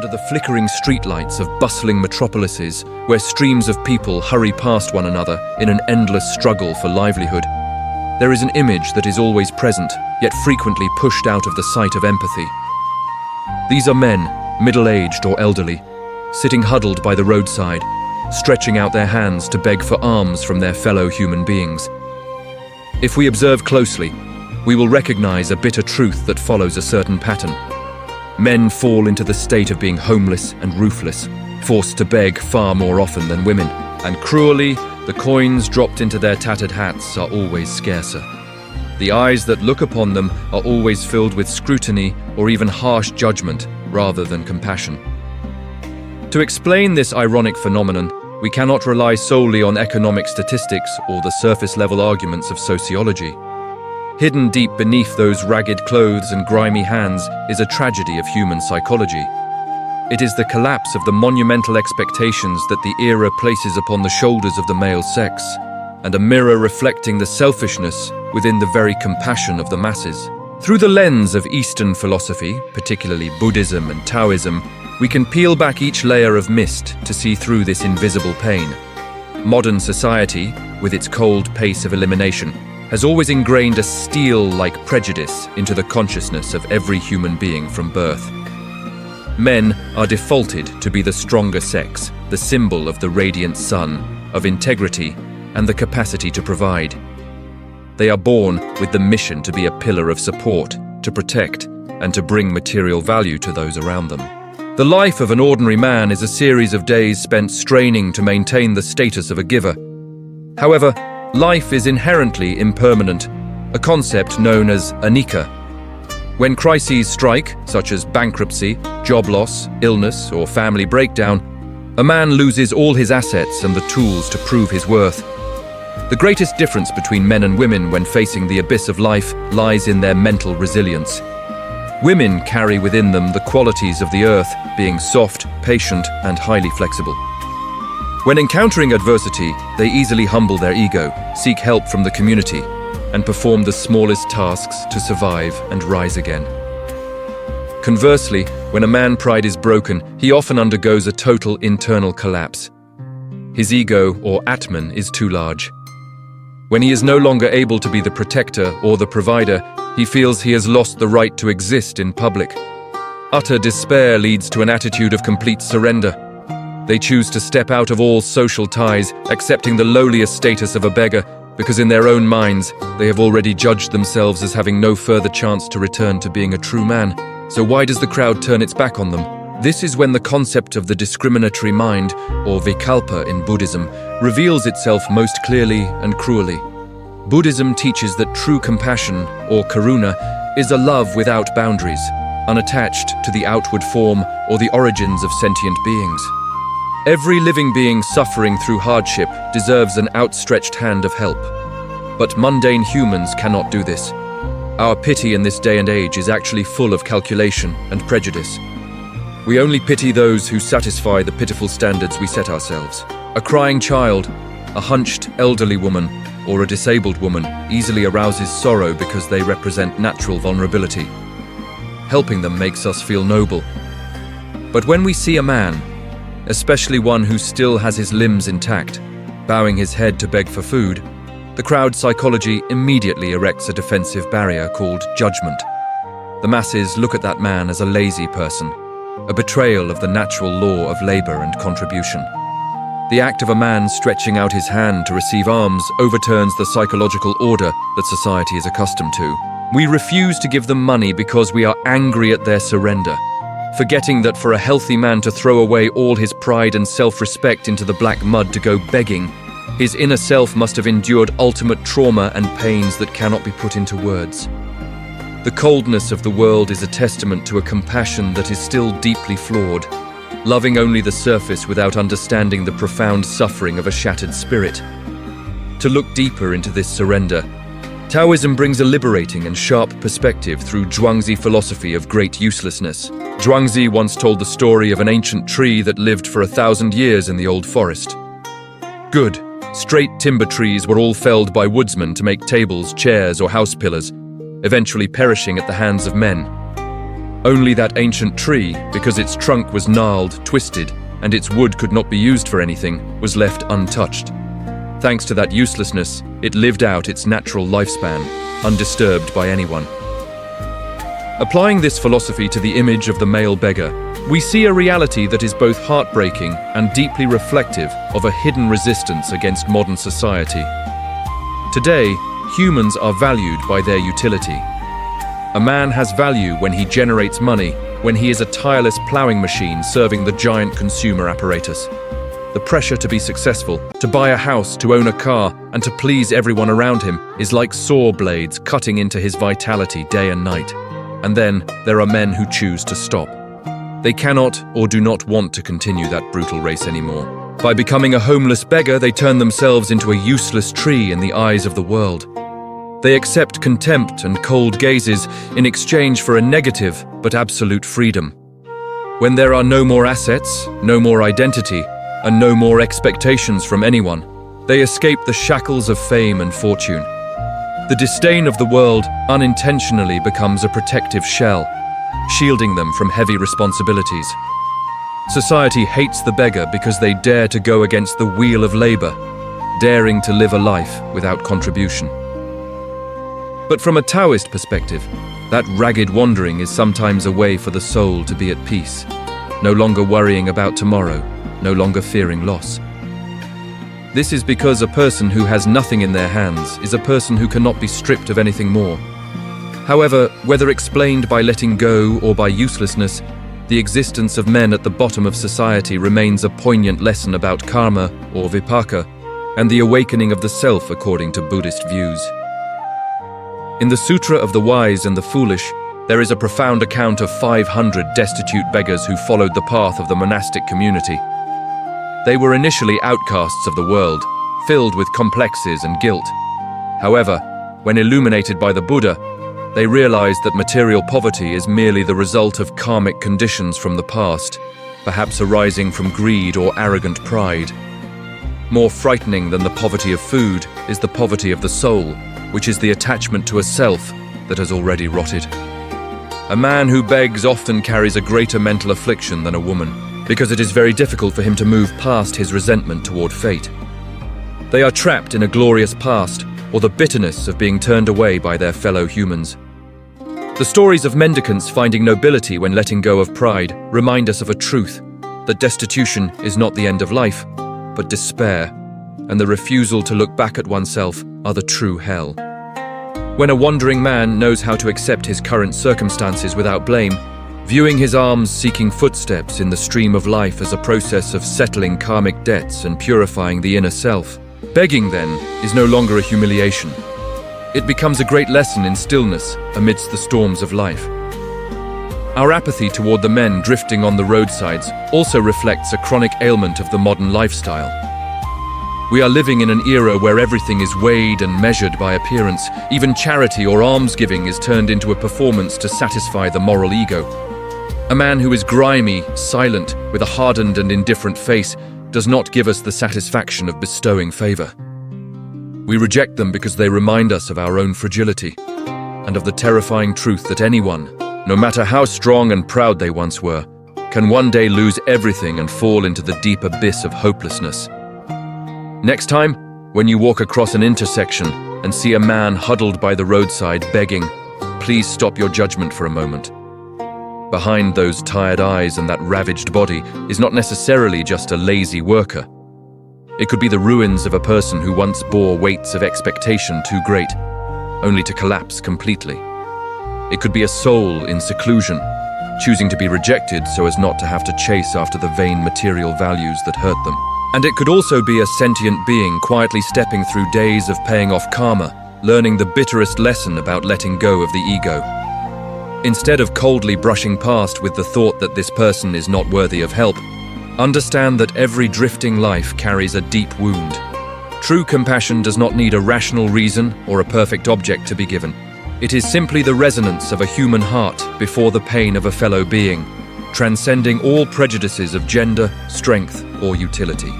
Under the flickering streetlights of bustling metropolises, where streams of people hurry past one another in an endless struggle for livelihood, there is an image that is always present, yet frequently pushed out of the sight of empathy. These are men, middle-aged or elderly, sitting huddled by the roadside, stretching out their hands to beg for alms from their fellow human beings. If we observe closely, we will recognize a bitter truth that follows a certain pattern. Men fall into the state of being homeless and roofless, forced to beg far more often than women, and cruelly, the coins dropped into their tattered hats are always scarcer. The eyes that look upon them are always filled with scrutiny or even harsh judgment rather than compassion. To explain this ironic phenomenon, we cannot rely solely on economic statistics or the surface-level arguments of sociology. Hidden deep beneath those ragged clothes and grimy hands is a tragedy of human psychology. It is the collapse of the monumental expectations that the era places upon the shoulders of the male sex, and a mirror reflecting the selfishness within the very compassion of the masses. Through the lens of Eastern philosophy, particularly Buddhism and Taoism, we can peel back each layer of mist to see through this invisible pain. Modern society, with its cold pace of elimination, has always ingrained a steel-like prejudice into the consciousness of every human being from birth. Men are defaulted to be the stronger sex, the symbol of the radiant sun, of integrity, and the capacity to provide. They are born with the mission to be a pillar of support, to protect, and to bring material value to those around them. The life of an ordinary man is a series of days spent straining to maintain the status of a giver. However, life is inherently impermanent, a concept known as anicca. When crises strike, such as bankruptcy, job loss, illness, or family breakdown, a man loses all his assets and the tools to prove his worth. The greatest difference between men and women when facing the abyss of life lies in their mental resilience. Women carry within them the qualities of the earth, being soft, patient, and highly flexible. When encountering adversity, they easily humble their ego, seek help from the community, and perform the smallest tasks to survive and rise again. Conversely, when a man's pride is broken, he often undergoes a total internal collapse. His ego, or Atman, is too large. When he is no longer able to be the protector or the provider, he feels he has lost the right to exist in public. Utter despair leads to an attitude of complete surrender. They choose to step out of all social ties, accepting the lowliest status of a beggar, because in their own minds, they have already judged themselves as having no further chance to return to being a true man. So why does the crowd turn its back on them? This is when the concept of the discriminatory mind, or Vikalpa in Buddhism, reveals itself most clearly and cruelly. Buddhism teaches that true compassion, or karuna, is a love without boundaries, unattached to the outward form or the origins of sentient beings. Every living being suffering through hardship deserves an outstretched hand of help. But mundane humans cannot do this. Our pity in this day and age is actually full of calculation and prejudice. We only pity those who satisfy the pitiful standards we set ourselves. A crying child, a hunched elderly woman, or a disabled woman easily arouses sorrow because they represent natural vulnerability. Helping them makes us feel noble. But when we see a man, especially one who still has his limbs intact, bowing his head to beg for food, the crowd psychology immediately erects a defensive barrier called judgment. The masses look at that man as a lazy person, a betrayal of the natural law of labor and contribution. The act of a man stretching out his hand to receive alms overturns the psychological order that society is accustomed to. We refuse to give them money because we are angry at their surrender, forgetting that for a healthy man to throw away all his pride and self-respect into the black mud to go begging, his inner self must have endured ultimate trauma and pains that cannot be put into words. The coldness of the world is a testament to a compassion that is still deeply flawed, loving only the surface without understanding the profound suffering of a shattered spirit. To look deeper into this surrender, Taoism brings a liberating and sharp perspective through Zhuangzi philosophy of great uselessness. Zhuangzi once told the story of an ancient tree that lived for 1,000 years in the old forest. Good, straight timber trees were all felled by woodsmen to make tables, chairs, or house pillars, eventually perishing at the hands of men. Only that ancient tree, because its trunk was gnarled, twisted, and its wood could not be used for anything, was left untouched. Thanks to that uselessness, it lived out its natural lifespan, undisturbed by anyone. Applying this philosophy to the image of the male beggar, we see a reality that is both heartbreaking and deeply reflective of a hidden resistance against modern society. Today, humans are valued by their utility. A man has value when he generates money, when he is a tireless plowing machine serving the giant consumer apparatus. The pressure to be successful, to buy a house, to own a car, and to please everyone around him is like saw blades cutting into his vitality day and night. And then there are men who choose to stop. They cannot or do not want to continue that brutal race anymore. By becoming a homeless beggar, they turn themselves into a useless tree in the eyes of the world. They accept contempt and cold gazes in exchange for a negative but absolute freedom. When there are no more assets, no more identity, and no more expectations from anyone, they escape the shackles of fame and fortune. The disdain of the world unintentionally becomes a protective shell, shielding them from heavy responsibilities. Society hates the beggar because they dare to go against the wheel of labor, daring to live a life without contribution. But from a Taoist perspective, that ragged wandering is sometimes a way for the soul to be at peace, no longer worrying about tomorrow, no longer fearing loss. This is because a person who has nothing in their hands is a person who cannot be stripped of anything more. However, whether explained by letting go or by uselessness, the existence of men at the bottom of society remains a poignant lesson about karma or vipaka and the awakening of the self according to Buddhist views. In the Sutra of the Wise and the Foolish, there is a profound account of 500 destitute beggars who followed the path of the monastic community. They were initially outcasts of the world, filled with complexes and guilt. However, when illuminated by the Buddha, they realized that material poverty is merely the result of karmic conditions from the past, perhaps arising from greed or arrogant pride. More frightening than the poverty of food is the poverty of the soul, which is the attachment to a self that has already rotted. A man who begs often carries a greater mental affliction than a woman, because it is very difficult for him to move past his resentment toward fate. They are trapped in a glorious past, or the bitterness of being turned away by their fellow humans. The stories of mendicants finding nobility when letting go of pride remind us of a truth, that destitution is not the end of life, but despair, and the refusal to look back at oneself are the true hell. When a wandering man knows how to accept his current circumstances without blame, viewing his alms-seeking footsteps in the stream of life as a process of settling karmic debts and purifying the inner self, begging, then, is no longer a humiliation. It becomes a great lesson in stillness amidst the storms of life. Our apathy toward the men drifting on the roadsides also reflects a chronic ailment of the modern lifestyle. We are living in an era where everything is weighed and measured by appearance. Even charity or almsgiving is turned into a performance to satisfy the moral ego. A man who is grimy, silent, with a hardened and indifferent face does not give us the satisfaction of bestowing favor. We reject them because they remind us of our own fragility and of the terrifying truth that anyone, no matter how strong and proud they once were, can one day lose everything and fall into the deep abyss of hopelessness. Next time, when you walk across an intersection and see a man huddled by the roadside begging, please stop your judgment for a moment. Behind those tired eyes and that ravaged body is not necessarily just a lazy worker. It could be the ruins of a person who once bore weights of expectation too great, only to collapse completely. It could be a soul in seclusion, choosing to be rejected so as not to have to chase after the vain material values that hurt them. And it could also be a sentient being quietly stepping through days of paying off karma, learning the bitterest lesson about letting go of the ego. Instead of coldly brushing past with the thought that this person is not worthy of help, understand that every drifting life carries a deep wound. True compassion does not need a rational reason or a perfect object to be given. It is simply the resonance of a human heart before the pain of a fellow being, transcending all prejudices of gender, strength, or utility.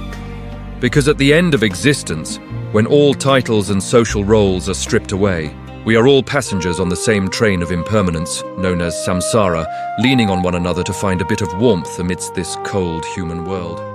Because at the end of existence, when all titles and social roles are stripped away, We are all passengers on the same train of impermanence, known as samsara, leaning on one another to find a bit of warmth amidst this cold human world.